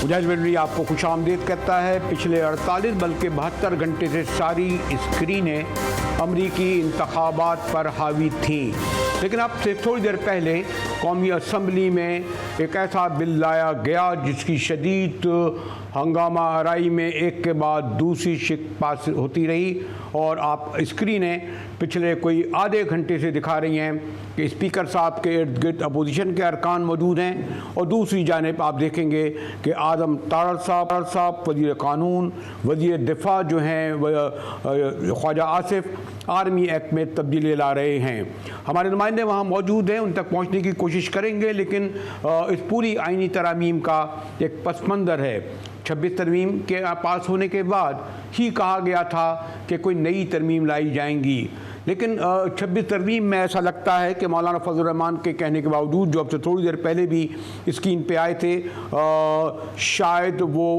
मुजाहिद बिलरी आपको खुशामदीद कहता है। पिछले 48 बल्कि 72 घंटे से सारी स्क्रीनें अमरीकी इंतखाबात पर हावी थीं, लेकिन अब से थोड़ी देर पहले कौमी असम्बली में एक ऐसा बिल लाया गया जिसकी शदीद हंगामा आराई में एक के बाद दूसरी शिक पास होती रही और आप स्क्रीनें पिछले कोई आधे घंटे से दिखा रही हैं कि स्पीकर साहब के इर्द गिर्द अपोजिशन के अरकान मौजूद हैं और दूसरी जानिब आप देखेंगे कि आदम तारड़ साहब वज़ीर कानून, वज़ीर दिफा जो हैं ख्वाजा आसिफ आर्मी एक्ट में तब्दीली ला रहे हैं। हमारे नुमाइंदे वहाँ मौजूद हैं, उन तक पहुँचने की कोशिश करेंगे, लेकिन इस पूरी आइनी तरामीम का एक पस मंज़र है। 26 तरमीम के पास होने के बाद ही कहा गया था कि कोई नई तरमीम लाई जाएंगी, लेकिन 26 तरमीम में ऐसा लगता है कि मौलाना फजल रहमान के कहने के बावजूद, जो अब से थोड़ी देर पहले भी स्क्रीन पे आए थे, शायद वो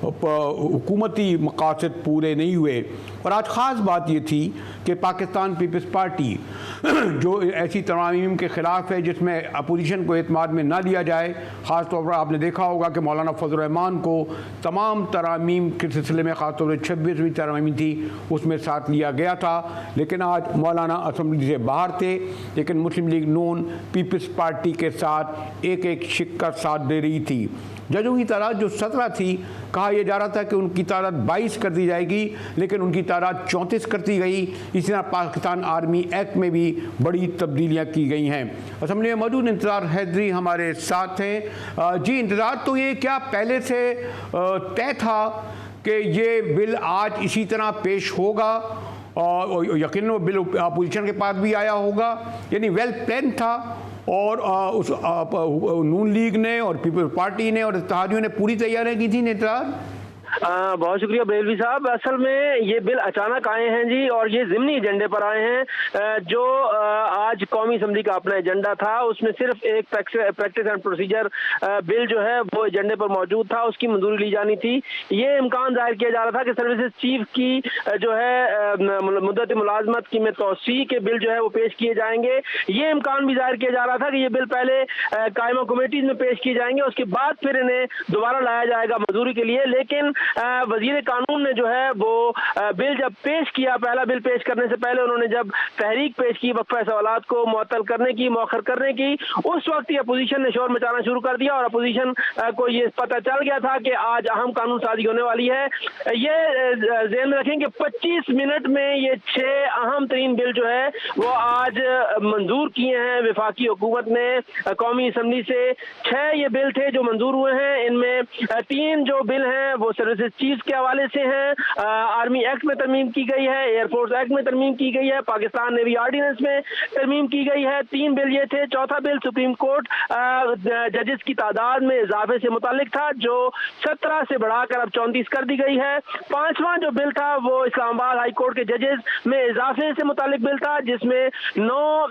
हुकूमती मकासद पूरे नहीं हुए। और आज ख़ास बात ये थी कि पाकिस्तान पीपल्स पार्टी जो ऐसी तरमीम के ख़िलाफ़ है जिसमें अपोजिशन को एतमाद में ना लिया जाए, ख़ास तौर पर आपने देखा होगा कि मौलाना फजल रहमान को तमाम तरमीम के सिलसिले में ख़ास तौर पर 26वीं तरमीम थी उसमें साथ लिया गया था, लेकिन आज मौलाना असम्बली से बाहर थे, लेकिन मुस्लिम लीग नून पीपल्स पार्टी के साथ एक एक शिक का साथ दे रही थी। जजों की तादाद जो 17 थी, कहा यह जा रहा था कि उनकी तादाद 22 कर दी जाएगी, लेकिन उनकी तादाद 34 कर दी गई। इसी तरह पाकिस्तान आर्मी एक्ट में भी बड़ी तब्दीलियां की गई हैं। असम्बली में मौजूद इंतज़ार हैदरी हमारे साथ हैं। जी इंतज़ार, तो ये क्या पहले से तय था कि ये बिल आज इसी तरह पेश होगा और यकीनन वो बिल अपोजिशन के पास भी आया होगा, यानी वेल प्लान था और उस नून लीग ने और पीपल्स पार्टी ने और इत्तेहादियों ने पूरी तैयारियां की थी नेता? बहुत शुक्रिया बेलवी साहब। असल में ये बिल अचानक आए हैं जी, और ये ज़िमनी एजेंडे पर आए हैं। जो आज कौमी असम्बली का अपना एजेंडा था उसमें सिर्फ एक प्रैक्टिस एंड प्रोसीजर बिल जो है वो एजेंडे पर मौजूद था, उसकी मंजूरी ली जानी थी। ये इम्कान जाहिर किया जा रहा था कि सर्विसेज चीफ की जो है मुद्दत मुलाजमत की में तोसी के बिल जो है वो पेश किए जाएंगे। ये इम्कान भी जाहिर किया जा रहा था कि ये बिल पहले कायमा कमेटीज में पेश किए जाएंगे, उसके बाद फिर इन्हें दोबारा लाया जाएगा मंजूरी के लिए। लेकिन वजीर कानून ने जो है वो बिल जब पेश किया, पहला बिल पेश करने से पहले उन्होंने जब तहरीक पेश की वक्फा सवालात को मुअत्तल करने की, मौखर करने की, उस वक्त ही अपोजिशन ने शोर मचाना शुरू कर दिया और अपोजिशन को ये पता चल गया था कि आज अहम कानून साजी होने वाली है। ये ज़हन में रखें कि 25 मिनट में ये 6 अहम तरीन बिल जो है वो आज मंजूर किए हैं वफाकी हुकूमत ने। कौमी असम्बली से 6 ये बिल थे जो मंजूर हुए हैं। इनमें 3 जो बिल हैं वो सर्विसेज चीफ के हवाले से हैं। आर्मी एक्ट में तरमीम की गई है, एयरफोर्स एक्ट में तरमीम की गई है, पाकिस्तान नेवी ऑर्डिनेंस में तरमीम की गई है। 3 बिल ये थे। चौथा बिल सुप्रीम कोर्ट जजेस की तादाद में इजाफे से मुतालिक था, जो 17 से बढ़ाकर अब 34 कर दी गई है। 5वां जो बिल था वो इस्लामाबाद हाई कोर्ट के जजेस में इजाफे से मुतालिक बिल था, जिसमें 9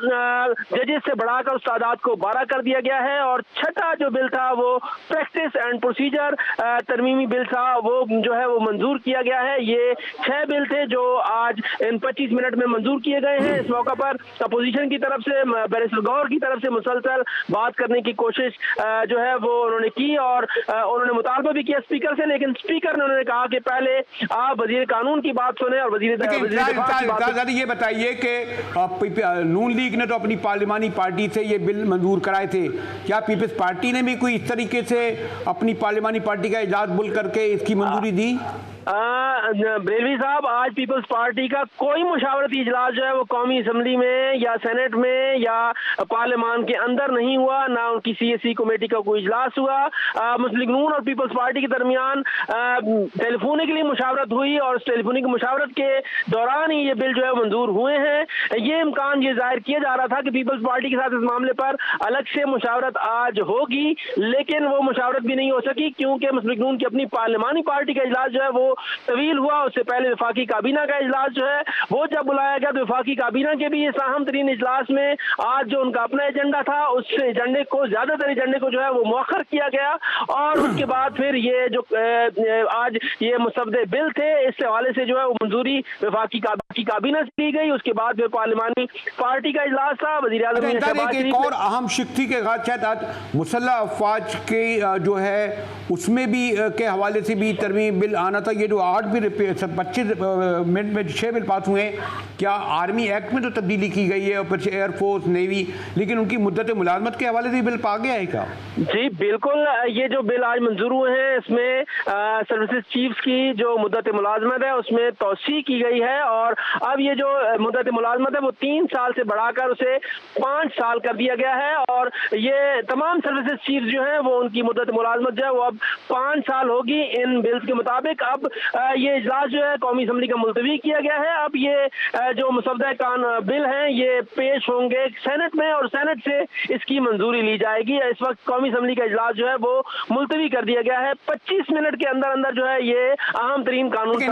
जजेस से बढ़ाकर उस तादाद को 12 कर दिया गया है। और 6ठा जो बिल था वो प्रैक्टिस एंड प्रोसीजर तरमीमी बिल था, वो जो है वो मंजूर किया गया है। ये 6 बिल थे जो आज इन 25 मिनट में मंजूर किए गए हैं। इस मौका पर अपोजिशन की तरफ से, बैरिस्टर गौहर की तरफ से मुसलसल बात करने की कोशिश जो है वो उन्होंने की और उन्होंने मुतालबा भी किया स्पीकर से, लेकिन स्पीकर ने उन्होंने कहा कि पहले आप वजीर कानून की बात सुने और वजीर ये बताइए कि नून लीग ने तो अपनी पार्लिमानी पार्टी से ये बिल मंजूर कराए थे, क्या पीपल्स पार्टी ने भी कोई इस तरीके से अपनी पार्लिमानी पार्टी का इजलास बुल करके इसकी मंजूरी दी? ब्रेलवी साहब, आज पीपल्स पार्टी का कोई मुशावरती इजलास जो है वो कौमी असम्बली में या सेनेट में या पार्लियामान के अंदर नहीं हुआ, ना उनकी CSE कमेटी का कोई इजलास हुआ। मुस्लिम लीग नून और पीपल्स पार्टी के दरमियान टेलीफोनिकली मुशावरत हुई और उस टेलीफोनिक मुशावरत के दौरान ही ये बिल जो है मंजूर हुए हैं। ये इम्कान ये जाहिर किया जा रहा था कि पीपल्स पार्टी के साथ इस मामले पर अलग से मुशावरत आज होगी, लेकिन वो मुशावरत भी नहीं हो सकी क्योंकि मुस्लिम लीग नून की अपनी पार्लियामानी पार्टी का इजलास जो है वो तवील हुआ। उससे पहले वफाकी काबीना का इजलास जो है वो जब बुलाया गया तो वफाकी काबीना के भी इस अहम तरीन इजलास में आज जो उनका अपना एजेंडा था उस एजेंडे को, ज्यादातर एजेंडे को जो है वो मौखर किया गया और उसके बाद फिर ये जो आज ये मुसव्वदे बिल थे इस हवाले से जो है वो मंजूरी वफाकी काबीना की काबीना ली गई, उसके बाद फिर पार्लिमानी पार्टी का इजलास था। वज़ीर आज़म ने शहबाज एक और अहम शिक्ति के साथ शायद आज मुसल्लह अफवाज के जो है उसमें भी के हवाले से भी तरमीम बिल आना था। ये जो 25 मिनट में 6 बिल पास हुए, क्या आर्मी एक्ट में तो तब्दीली की गई है और फिर एयरफोर्स नेवी, लेकिन उनकी मुद्दत मुलाजमत के हवाले से बिल पा गया है क्या? जी बिल्कुल, ये जो बिल आज मंजूर हुए हैं इसमें सर्विसेज चीफ्स की जो मुद्दत मुलाजमत है उसमें तौसी की गई है, और अब ये जो मुद्दत मुलाजमत है वो 3 साल से बढ़ाकर उसे 5 साल कर दिया गया है, और ये तमाम सर्विसेज चीफ्स जो हैं वो उनकी मुद्दत मुलाजमत जो है वो अब 5 साल होगी इन बिल्स के मुताबिक। अब ये इजलास जो है कौमी असम्बली का मुलतवी किया गया है। अब ये जो मुसव्वदा कान बिल हैं ये पेश होंगे सेनेट में और सेनेट से इसकी मंजूरी ली जाएगी। इस वक्त कौमी असम्बली का इजलास जो है वो मुलतवी कर दिया गया है। 25 मिनट के अंदर अंदर जो है ये अहम तरीन कानून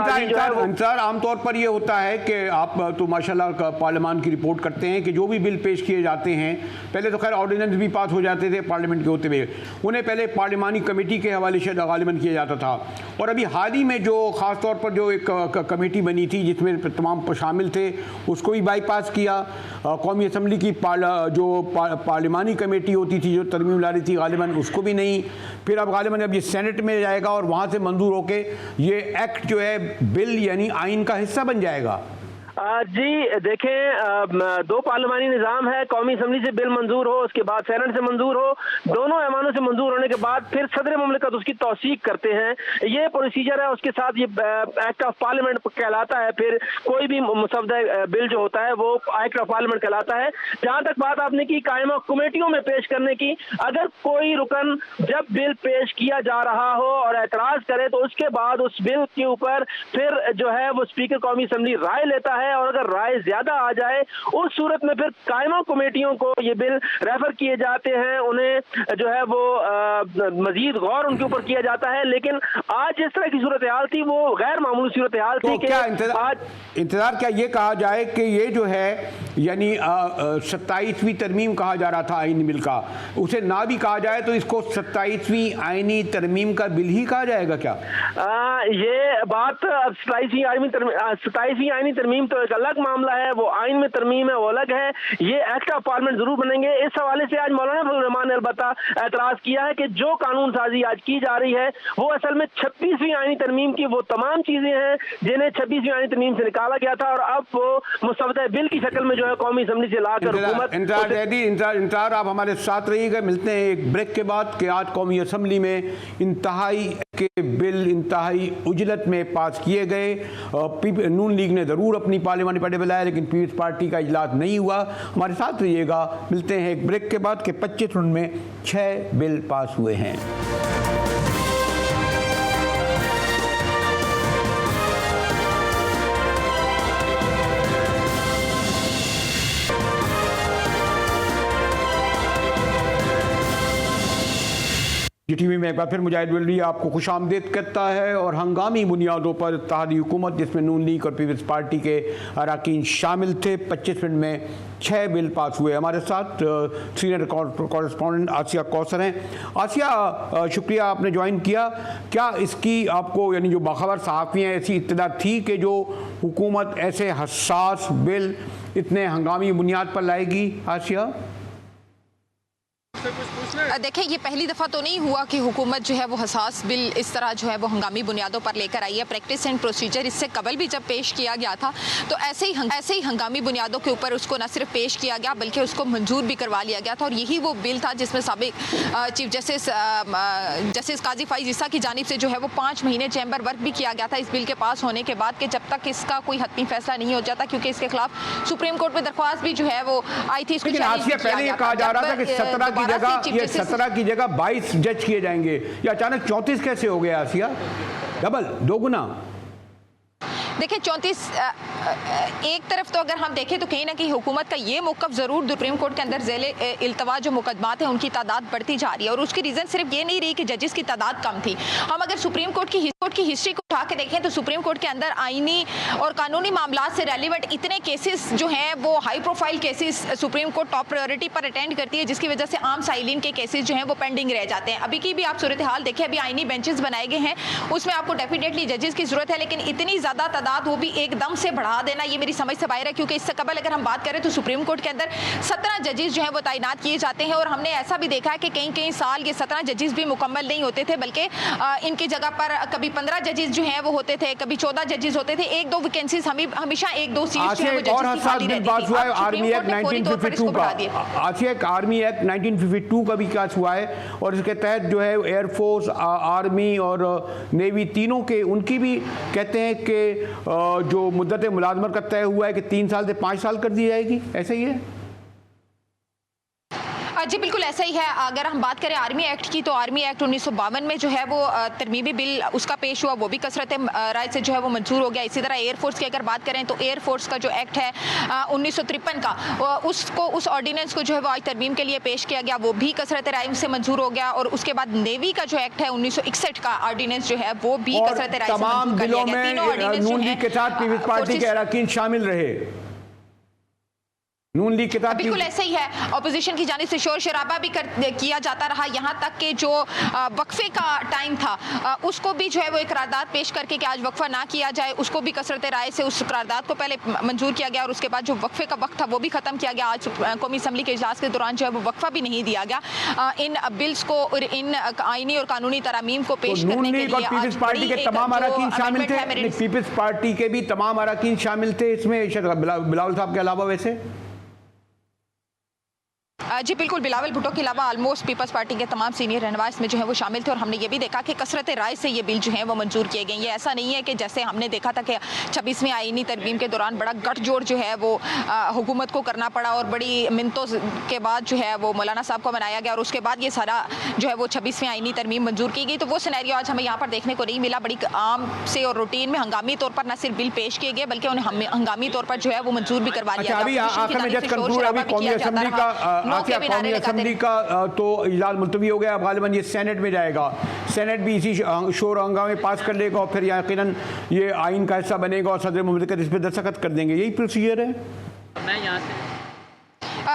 आमतौर पर ये होता है कि आप तो माशाल्लाह पार्लियामान की रिपोर्ट करते हैं कि जो भी बिल पेश किए जाते हैं, पहले तो खैर ऑर्डिनेंस भी पास हो जाते थे पार्लियामेंट के होते हुए, उन्हें पहले पार्लियामानी कमेटी के हवाले से गालिबन किया जाता था, और अभी हाल ही में जो ख़ास तौर पर जो एक कमेटी बनी थी जिसमें तमाम शामिल थे उसको भी बाईपास किया। कौमी असम्बली की पार्लियामानी कमेटी होती थी जो तरमीम ला रही थी गालिबन उसको भी नहीं, फिर अब गालिबन अब ये सेनेट में जाएगा और वहाँ से मंजूर होके ये एक्ट जो है बिल यानी आइन का हिस्सा बन जाएगा। जी देखें, 2 पार्लिमानी निज़ाम है, कौमी असम्बली से बिल मंजूर हो उसके बाद सेनेट से मंजूर हो, दोनों ऐवानों से मंजूर होने के बाद फिर सदर मुमलिकत उसकी तौसीक करते हैं, ये प्रोसीजर है। उसके साथ ये एक्ट ऑफ पार्लियामेंट कहलाता है। फिर कोई भी मुसव्वदा बिल जो होता है वो एक्ट ऑफ पार्लियामेंट कहलाता है। जहाँ तक बात आपने की कायमा कमेटियों में पेश करने की, अगर कोई रुकन जब बिल पेश किया जा रहा हो और एतराज़ करे तो उसके बाद उस बिल के ऊपर फिर जो है वो स्पीकर कौमी असम्बली राय लेता है, और अगर राय ज्यादा आ जाए उस सूरत में फिर कायमा कमेटियों को ये बिल रेफर किए जाते हैं, उन्हें जो है वो मजीद गौर उनके ऊपर किया जाता है। लेकिन आज जिस तरह की सूरत हाल थी वो गैर मामूली सूरत हाल थी। क्या इंतजार क्या ये कहा जाए कि ये जो है यानी 27वीं तरमीम कहा जा रहा था आईनी बिल का, उसे ना भी कहा जाए तो इसको 27वीं आईनी तरमीम का बिल ही कहा जाएगा क्या? ये बात अब 27वीं आईनी तरमीम तो एक अलग मामला है, वो आइन में तरमीम है वो अलग है, ये एक्ट ऑफ पार्लियामेंट जरूर बनेंगे। इस हवाले से आज मौलाना फजल रहमान ने अलबत्ता एतराज किया है कि जो कानून साजी आज की जा रही है वो असल में 26वीं आईनी तरमीम की वो तमाम चीजें हैं जिन्हें 26वीं आईनी तरमीम से निकाला गया था, और अब वो मुसव्वदा बिल की शक्ल में जो है कौमी असम्बली से लाकर हुकूमत। इंतजार आप हमारे साथ रहिएगा, मिलते हैं एक ब्रेक के बाद कि आज कौमी असम्बली में इंतहाई के बिल इंतहाई उजलत में पास किए गए। नून लीग ने ज़रूर अपनी पार्लियामानी पार्टी बुलाया लेकिन पीपल्स पार्टी का इजलास नहीं हुआ। हमारे साथ रहिएगा, मिलते हैं एक ब्रेक के बाद कि 25 मिनट में 6 बिल पास हुए हैं। टीवी में एक बार फिर मुजाहिद वली आपको खुशामदीद करता है, और हंगामी बुनियादों पर इत्तेहादी हुकूमत जिसमें नून लीग और पीपल्स पार्टी के अरकान शामिल थे, 25 मिनट में 6 बिल पास हुए। हमारे साथ सीनियर कॉरेस्पॉन्डेंट आसिया कौसर हैं। आसिया, शुक्रिया आपने ज्वाइन किया। क्या इसकी आपको यानी जो बाखबर सहाफ़ी हैं ऐसी इत्तला थी कि जो हुकूमत ऐसे हसास बिल इतने हंगामी बुनियाद पर लाएगी? आसिया देखिए, ये पहली दफ़ा तो नहीं हुआ कि हुकूमत जो है वो हसास बिल इस तरह जो है वो हंगामी बुनियादों पर लेकर आई है। प्रैक्टिस एंड प्रोसीजर इससे कबल भी जब पेश किया गया था तो ऐसे ही हंगामी बुनियादों के ऊपर उसको न सिर्फ पेश किया गया बल्कि उसको मंजूर भी करवा लिया गया था, और यही वो बिल था जिसमें साबिक चीफ जस्टिस काजी फाइज ईसा की जानिब से जो है वो 5 महीने चैम्बर वर्क भी किया गया था इस बिल के पास होने के बाद, कि जब तक इसका कोई हतमी फैसला नहीं हो जाता, क्योंकि इसके खिलाफ सुप्रीम कोर्ट में दरख्वास्त भी जो है वो आई थी। पहले कहा जा रहा था कि 17 की जगह 22 जज किए जाएंगे, या अचानक 34 कैसे हो गया? आसिया, डबल, 2 गुना। देखिए 34 एक तरफ तो अगर हम देखें तो कहीं ना कहीं हुकूमत का ये मौक़िफ़ ज़रूर सुप्रीम कोर्ट के अंदर ज़ेले इल्तवा जो मुकदमात हैं उनकी तादाद बढ़ती जा रही है, और उसकी रीज़न सिर्फ ये नहीं रही कि जजेस की तादाद कम थी। हम अगर सुप्रीम कोर्ट की कोर्ट की हिस्ट्री को उठा के देखें तो सुप्रीम कोर्ट के अंदर आईनी और कानूनी मामलात से रेलिवेंट इतने केसेस जो हैं वो high profile cases supreme court top priority पर अटेंड करती है, जिसकी वजह से आम साइलिन के केसेस जो हैं वो पेंडिंग रह जाते हैं। अभी की भी आप सूरत हाल देखें, अभी आईनी बेंचेस बनाए गए हैं, उसमें आपको डेफिनेटली जजेस की जरूरत है, लेकिन इतनी ज्यादा तादाद वो भी एकदम से बढ़ा देना ये मेरी समझ से बाहर है, क्योंकि इससे कबल अगर हम बात करें तो सुप्रीम कोर्ट के अंदर 17 जजेस जो है वो तैनात किए जाते हैं, और हमने ऐसा भी देखा है कि कई कई साल ये 17 जजेस भी मुकम्मल नहीं होते थे, बल्कि इनकी जगह पर कभी 15 जजेस जो हैं वो होते थे, कभी 14 जजेस होते थे, 1-2 वैकेंसीज हमेशा 1-2 सीट जो है वो जजेस की खाली रहती थी। आर्मी एक्ट 1952 का आर्मी एक्ट 1952 का भी केस हुआ है, और इसके तहत जो है एयरफोर्स, आर्मी और नेवी तीनों के उनकी भी कहते हैं कि जो मुद्दत मुलाजमत का तय हुआ है कि 3 साल से 5 साल कर दी जाएगी, ऐसा ही है? जी बिल्कुल ऐसा ही है। अगर हम बात करें आर्मी एक्ट की, तो आर्मी एक्ट 1952 में जो है वो तरमीमी बिल उसका पेश हुआ, वो भी कसरत राय से जो है वो मंजूर हो गया। इसी तरह एयरफोर्स की अगर बात करें तो एयरफोर्स का जो एक्ट है 1953 का, उस ऑर्डिनेंस को जो है वो आज तरमीम के लिए पेश किया गया, वो भी कसरत राय से मंजूर हो गया। और उसके बाद नेवी का जो एक्ट है 1961 का ऑर्डिनेंस जो है वो भी कसरत राय से मंजूर कर लिया गया। तीनों ऑर्डिनेंस जो है के साथ पीपल्स पार्टी के अरकान शामिल रहे। नून लीग के साथ बिल्कुल ऐसा ही है। ऑपोजिशन की जानिब से शोर शराबा भी किया जाता रहा, यहाँ तक कि जो वक्फे का टाइम था उसको भी जो है वो एक करारदाद पेश करके कि आज वक्फा ना किया जाए, उसको भी कसरत राय से उस करारदाद को पहले मंजूर किया गया, और उसके बाद जो वक्फे का वक्त था वो भी खत्म किया गया। आज कौमी असम्बली के इजलास के दौरान जो है वो वक्फा भी नहीं दिया गया। इन बिल्स को और इन आईनी और कानूनी तरामीम को पेश करने के लिए पीपल्स पार्टी के तमाम अरकान शामिल थे। पीपल्स पार्टी के भी तमाम अरकान शामिल थे इसमें, बिलावल साहब के अलावा। वैसे जी बिल्कुल, बिलावल भुट्टो के अलावा ऑलमोस्ट पीपल्स पार्टी के तमाम सीनियर रहनुमा इसमें जो है वो शामिल थे, और हमने ये भी देखा कि कसरत राय से ये बिल जो है वो मंजूर किए गए। ये ऐसा नहीं है कि जैसे हमने देखा था कि 26वीं आईनी तरमीम के दौरान बड़ा गठजोड़ जो है वो हुकूमत को करना पड़ा, और बड़ी मिन्नतों के बाद जो है वो मौलाना साहब को मनाया गया, और उसके बाद ये सारा जो है वो 26वीं आईनी तरमीम मंजूर की गई। तो वो सिनेरियो आज हमें यहाँ पर देखने को नहीं मिला। बड़ी आम से और रूटीन में हंगामी तौर पर न सिर्फ बिल पेश किए गए, बल्कि उन्हें हंगामी तौर पर जो है वो मंजूर भी करवा लिया गया। का तो इजलास मुलतवी हो गया, अब गालिबन ये सेनेट में जाएगा। सेनेट भी इसी शोर हंगामे पास कर लेगा, और फिर यकीनन ये आइन का हिस्सा बनेगा, और सदर मुमलिकत इस पर दस्तखत कर देंगे। यही प्रोसीजर है। मैं यहाँ से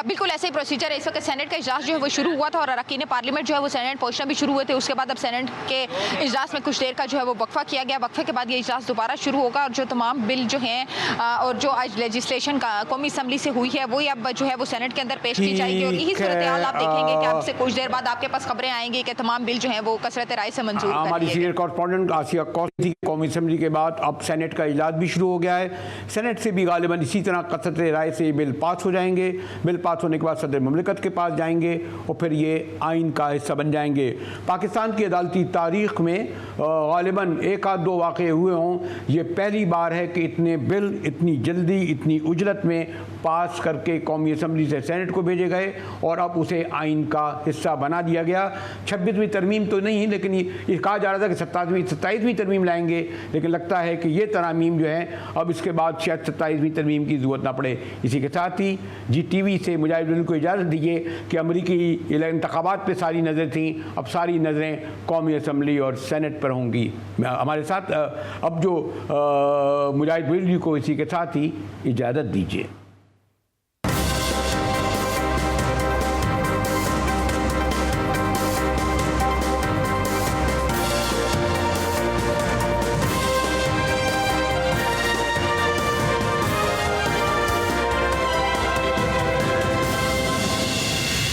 बिल्कुल ऐसे ही प्रोसीजर है। इस वक्त सेनेट का इजलास जो है वो शुरू हुआ था, और अरकान पार्लियामेंट जो है वो सेनेट पहुंचना भी शुरू हुए थे। उसके बाद अब सेनेट के इजलास में कुछ देर का जो है वो वक्फा किया गया। वक्फे के बाद ये इजलास दोबारा शुरू होगा, और जो तमाम बिल जो हैं और जो आज लेजिस्लेशन का कौमी असम्बली से हुई है वही अब जो है वो सेनेट के अंदर पेश की जाएगी। और यही सूरत हाल आप देखेंगे कि आपसे कुछ देर बाद आपके पास खबरें आएंगी कि तमाम बिल जो है वो कसरत राय से मंजूर। हमारी सीनियर कॉरेस्पॉन्डेंट आसिया कौसरी, कौमी असम्बली के बाद अब सेनेट का इजलास भी शुरू हो गया है। सेनेट से भी गालिबन इसी तरह कसरत राय से बिल पास हो जाएंगे। बिल पास होने के बाद सदर मुमलिकत के पास जाएंगे, और फिर ये आइन का हिस्सा बन जाएंगे। पाकिस्तान की अदालती तारीख में गालिबन 1-2 वाक़े हुए हों, ये पहली बार है कि इतने बिल इतनी जल्दी इतनी उजलत में पास करके कौमी असम्बली से सेनेट को भेजे गए, और अब उसे आइन का हिस्सा बना दिया गया। 26वीं तरमीम तो नहीं, लेकिन ये कहा जा रहा था कि 27वीं तरमीम लाएंगे, लेकिन लगता है कि ये तरामीम जो है अब इसके बाद शायद 27वीं तरमीम की ज़रूरत ना पड़े। इसी के साथ ही GTV से मुजाहिद को इजाज़त दीजिए कि अमरीकी इंतखाबात पे सारी नज़रें थीं, अब सारी नज़रें कौमी असम्बली और सेनेट पर होंगी। हमारे साथ अब जो मुजाहिद को इसी के साथ ही इजाज़त दीजिए।